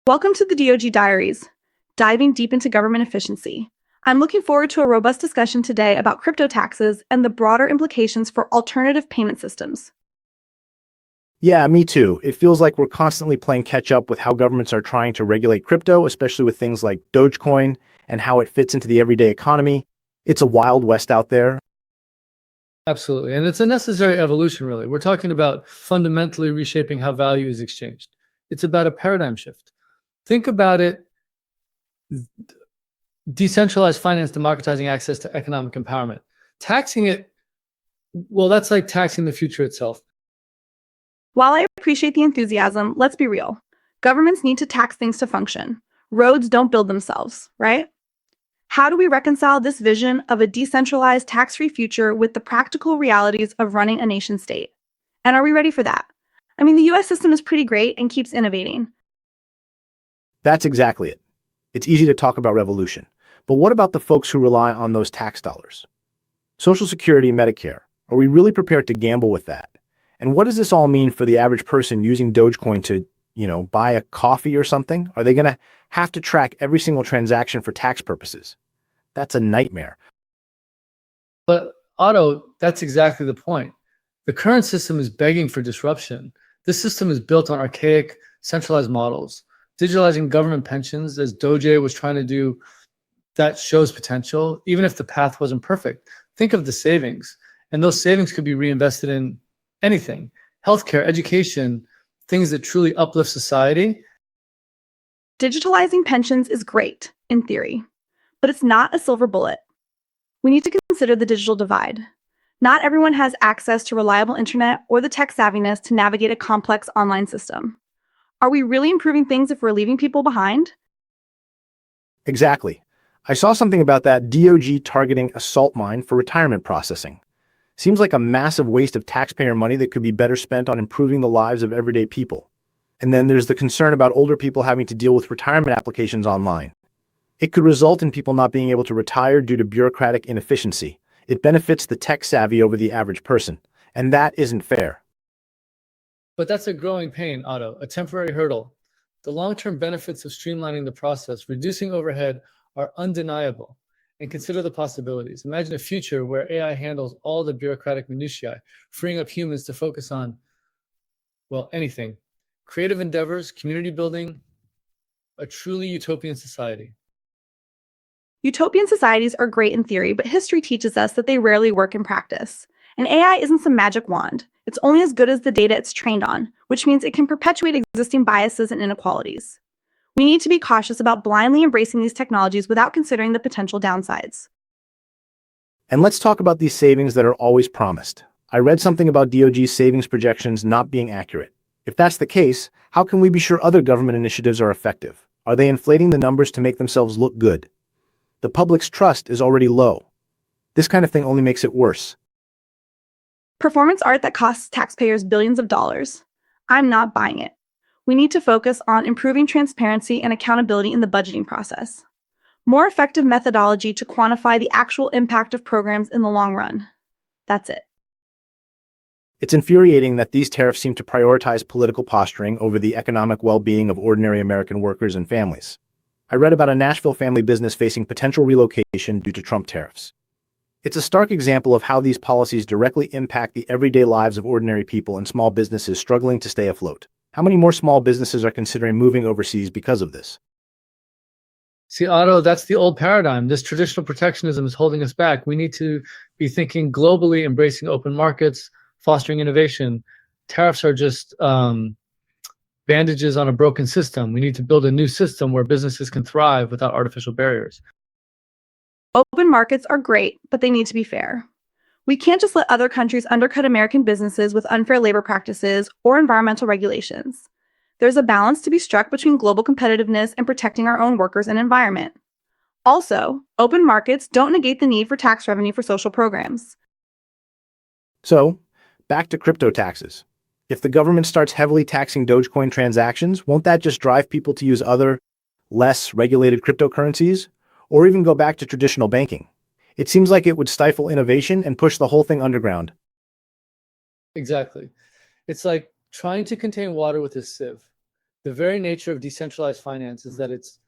Welcome to the DOGE Diaries, diving deep into government efficiency. I'm looking forward to a robust discussion today about crypto taxes and the broader implications for alternative payment systems. Yeah, me too. It feels like we're constantly playing catch up with how governments are trying to regulate crypto, especially with things like Dogecoin and how it fits into the everyday economy. It's a wild west out there. Absolutely. And it's a necessary evolution, really. We're talking about fundamentally reshaping how value is exchanged. It's about a paradigm shift. Think about it, decentralized finance democratizing access to economic empowerment. Taxing it, well, that's like taxing the future itself. While I appreciate the enthusiasm, let's be real. Governments need to tax things to function. Roads don't build themselves, right? How do we reconcile this vision of a decentralized, tax-free future with the practical realities of running a nation state? And are we ready for that? I mean, the US system is pretty great and keeps innovating. That's exactly it. It's easy to talk about revolution. But what about the folks who rely on those tax dollars? Social Security, Medicare. Are we really prepared to gamble with that? And what does this all mean for the average person using Dogecoin to, buy a coffee or something? Are they going to have to track every single transaction for tax purposes? That's a nightmare. But Otto, that's exactly the point. The current system is begging for disruption. This system is built on archaic, centralized models. Digitalizing government pensions, as DOGE was trying to do, that shows potential, even if the path wasn't perfect. Think of the savings, and those savings could be reinvested in anything: healthcare, education, things that truly uplift society. Digitalizing pensions is great, in theory, but it's not a silver bullet. We need to consider the digital divide. Not everyone has access to reliable internet or the tech savviness to navigate a complex online system. Are we really improving things if we're leaving people behind? Exactly. I saw something about that DOGE targeting a salt mine for retirement processing. Seems like a massive waste of taxpayer money that could be better spent on improving the lives of everyday people. And then there's the concern about older people having to deal with retirement applications online. It could result in people not being able to retire due to bureaucratic inefficiency. It benefits the tech savvy over the average person, and that isn't fair. But that's a growing pain, Otto, a temporary hurdle. The long-term benefits of streamlining the process, reducing overhead, are undeniable. And consider the possibilities. Imagine a future where AI handles all the bureaucratic minutiae, freeing up humans to focus on, well, anything. Creative endeavors, community building, a truly utopian society. Utopian societies are great in theory, but history teaches us that they rarely work in practice. And AI isn't some magic wand. It's only as good as the data it's trained on, which means it can perpetuate existing biases and inequalities. We need to be cautious about blindly embracing these technologies without considering the potential downsides. And let's talk about these savings that are always promised. I read something about DOG's savings projections not being accurate. If that's the case, how can we be sure other government initiatives are effective? Are they inflating the numbers to make themselves look good? The public's trust is already low. This kind of thing only makes it worse. Performance art that costs taxpayers billions of dollars. I'm not buying it. We need to focus on improving transparency and accountability in the budgeting process. More effective methodology to quantify the actual impact of programs in the long run. That's it. It's infuriating that these tariffs seem to prioritize political posturing over the economic well-being of ordinary American workers and families. I read about a Nashville family business facing potential relocation due to Trump tariffs. It's a stark example of how these policies directly impact the everyday lives of ordinary people and small businesses struggling to stay afloat. How many more small businesses are considering moving overseas because of this? See, Otto, that's the old paradigm. This traditional protectionism is holding us back. We need to be thinking globally, embracing open markets, fostering innovation. Tariffs are just bandages on a broken system. We need to build a new system where businesses can thrive without artificial barriers. Open markets are great, but they need to be fair. We can't just let other countries undercut American businesses with unfair labor practices or environmental regulations. There's a balance to be struck between global competitiveness and protecting our own workers and environment. Also, open markets don't negate the need for tax revenue for social programs. So, back to crypto taxes. If the government starts heavily taxing Dogecoin transactions, won't that just drive people to use other, less regulated cryptocurrencies? Or even go back to traditional banking? It seems like it would stifle innovation and push the whole thing underground. Exactly. It's like trying to contain water with a sieve. The very nature of decentralized finance is that it's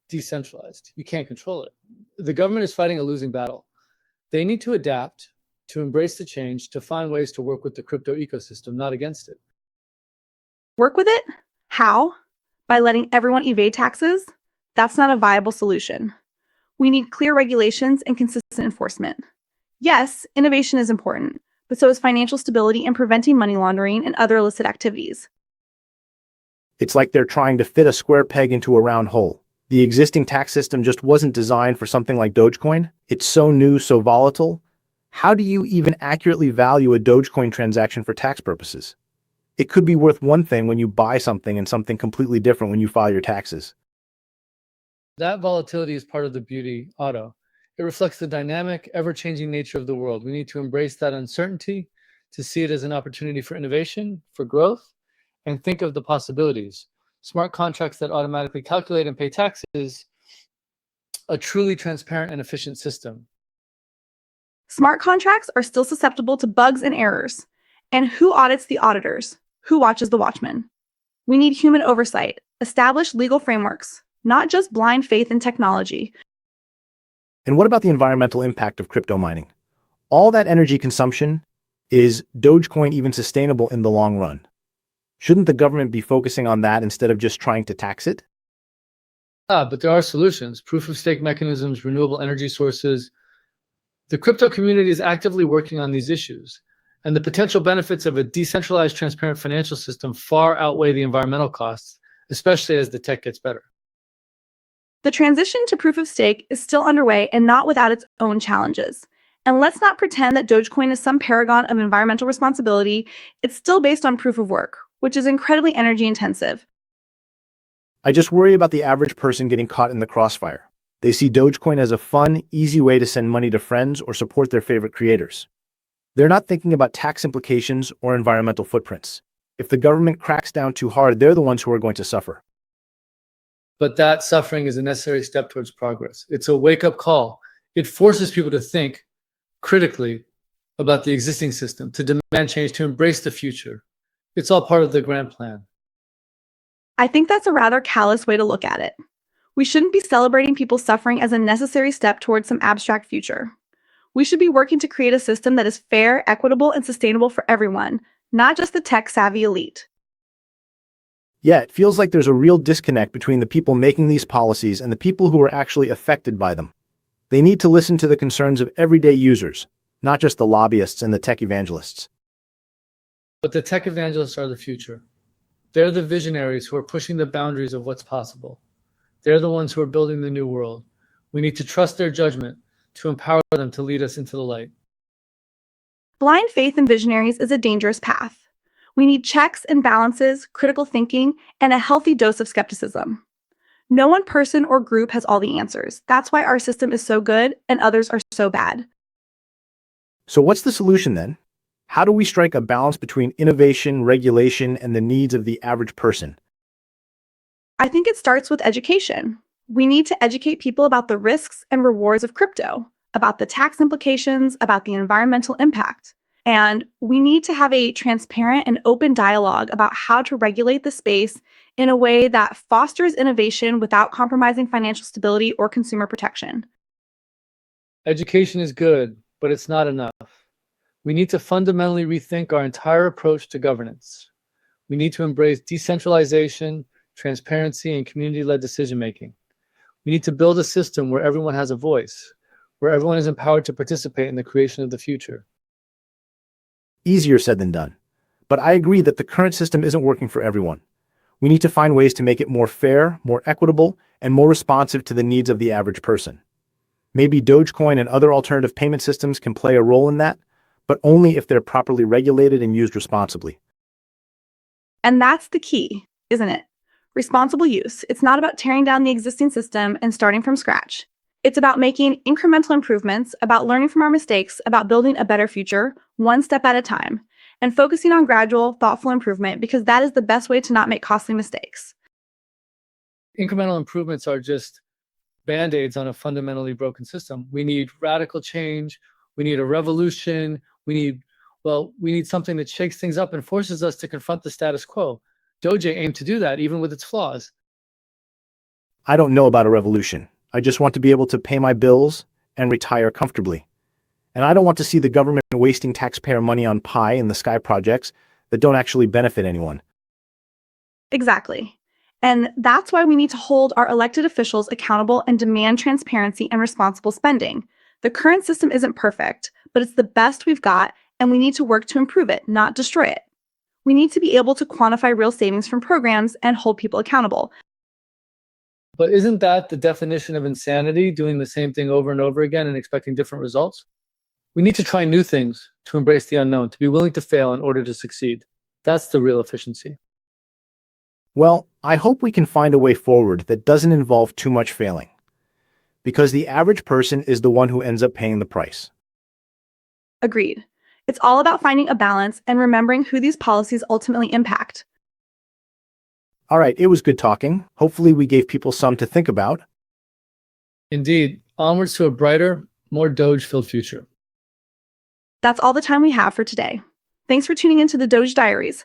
decentralized. You can't control it. The government is fighting a losing battle. They need to adapt, to embrace the change, to find ways to work with the crypto ecosystem, not against it. Work with it? How? By letting everyone evade taxes? That's not a viable solution. We need clear regulations and consistent enforcement. Yes, innovation is important, but so is financial stability and preventing money laundering and other illicit activities. It's like they're trying to fit a square peg into a round hole. The existing tax system just wasn't designed for something like Dogecoin. It's so new, so volatile. How do you even accurately value a Dogecoin transaction for tax purposes? It could be worth one thing when you buy something and something completely different when you file your taxes. That volatility is part of the beauty, Otto. It reflects the dynamic, ever-changing nature of the world. We need to embrace that uncertainty, to see it as an opportunity for innovation, for growth, and think of the possibilities. Smart contracts that automatically calculate and pay taxes, a truly transparent and efficient system. Smart contracts are still susceptible to bugs and errors. And who audits the auditors? Who watches the watchmen? We need human oversight, established legal frameworks, not just blind faith in technology. And what about the environmental impact of crypto mining? All that energy consumption, is Dogecoin even sustainable in the long run? Shouldn't the government be focusing on that instead of just trying to tax it? But there are solutions, proof of stake mechanisms, renewable energy sources. The crypto community is actively working on these issues, and the potential benefits of a decentralized, transparent financial system far outweigh the environmental costs, especially as the tech gets better. The transition to proof of stake is still underway and not without its own challenges. And let's not pretend that Dogecoin is some paragon of environmental responsibility. It's still based on proof of work, which is incredibly energy intensive. I just worry about the average person getting caught in the crossfire. They see Dogecoin as a fun, easy way to send money to friends or support their favorite creators. They're not thinking about tax implications or environmental footprints. If the government cracks down too hard, they're the ones who are going to suffer. But that suffering is a necessary step towards progress. It's a wake-up call. It forces people to think critically about the existing system, to demand change, to embrace the future. It's all part of the grand plan. I think that's a rather callous way to look at it. We shouldn't be celebrating people's suffering as a necessary step towards some abstract future. We should be working to create a system that is fair, equitable, and sustainable for everyone, not just the tech-savvy elite. Yeah, it feels like there's a real disconnect between the people making these policies and the people who are actually affected by them. They need to listen to the concerns of everyday users, not just the lobbyists and the tech evangelists. But the tech evangelists are the future. They're the visionaries who are pushing the boundaries of what's possible. They're the ones who are building the new world. We need to trust their judgment, to empower them to lead us into the light. Blind faith in visionaries is a dangerous path. We need checks and balances, critical thinking, and a healthy dose of skepticism. No one person or group has all the answers. That's why our system is so good and others are so bad. So what's the solution then? How do we strike a balance between innovation, regulation, and the needs of the average person? I think it starts with education. We need to educate people about the risks and rewards of crypto, about the tax implications, about the environmental impact. And we need to have a transparent and open dialogue about how to regulate the space in a way that fosters innovation without compromising financial stability or consumer protection. Education is good, but it's not enough. We need to fundamentally rethink our entire approach to governance. We need to embrace decentralization, transparency, and community-led decision-making. We need to build a system where everyone has a voice, where everyone is empowered to participate in the creation of the future. Easier said than done. But I agree that the current system isn't working for everyone. We need to find ways to make it more fair, more equitable, and more responsive to the needs of the average person. Maybe Dogecoin and other alternative payment systems can play a role in that, but only if they're properly regulated and used responsibly. And that's the key, isn't it? Responsible use. It's not about tearing down the existing system and starting from scratch. It's about making incremental improvements, about learning from our mistakes, about building a better future, one step at a time, and focusing on gradual, thoughtful improvement because that is the best way to not make costly mistakes. Incremental improvements are just band-aids on a fundamentally broken system. We need radical change. We need a revolution. We need something that shakes things up and forces us to confront the status quo. Doge aimed to do that, even with its flaws. I don't know about a revolution. I just want to be able to pay my bills and retire comfortably. And I don't want to see the government wasting taxpayer money on pie in the sky projects that don't actually benefit anyone. Exactly. And that's why we need to hold our elected officials accountable and demand transparency and responsible spending. The current system isn't perfect, but it's the best we've got, and we need to work to improve it, not destroy it. We need to be able to quantify real savings from programs and hold people accountable. But isn't that the definition of insanity, doing the same thing over and over again and expecting different results? We need to try new things, to embrace the unknown, to be willing to fail in order to succeed. That's the real efficiency. Well, I hope we can find a way forward that doesn't involve too much failing. Because the average person is the one who ends up paying the price. Agreed. It's all about finding a balance and remembering who these policies ultimately impact. All right, it was good talking. Hopefully we gave people some to think about. Indeed, onwards to a brighter, more Doge-filled future. That's all the time we have for today. Thanks for tuning into the DOGE Diaries.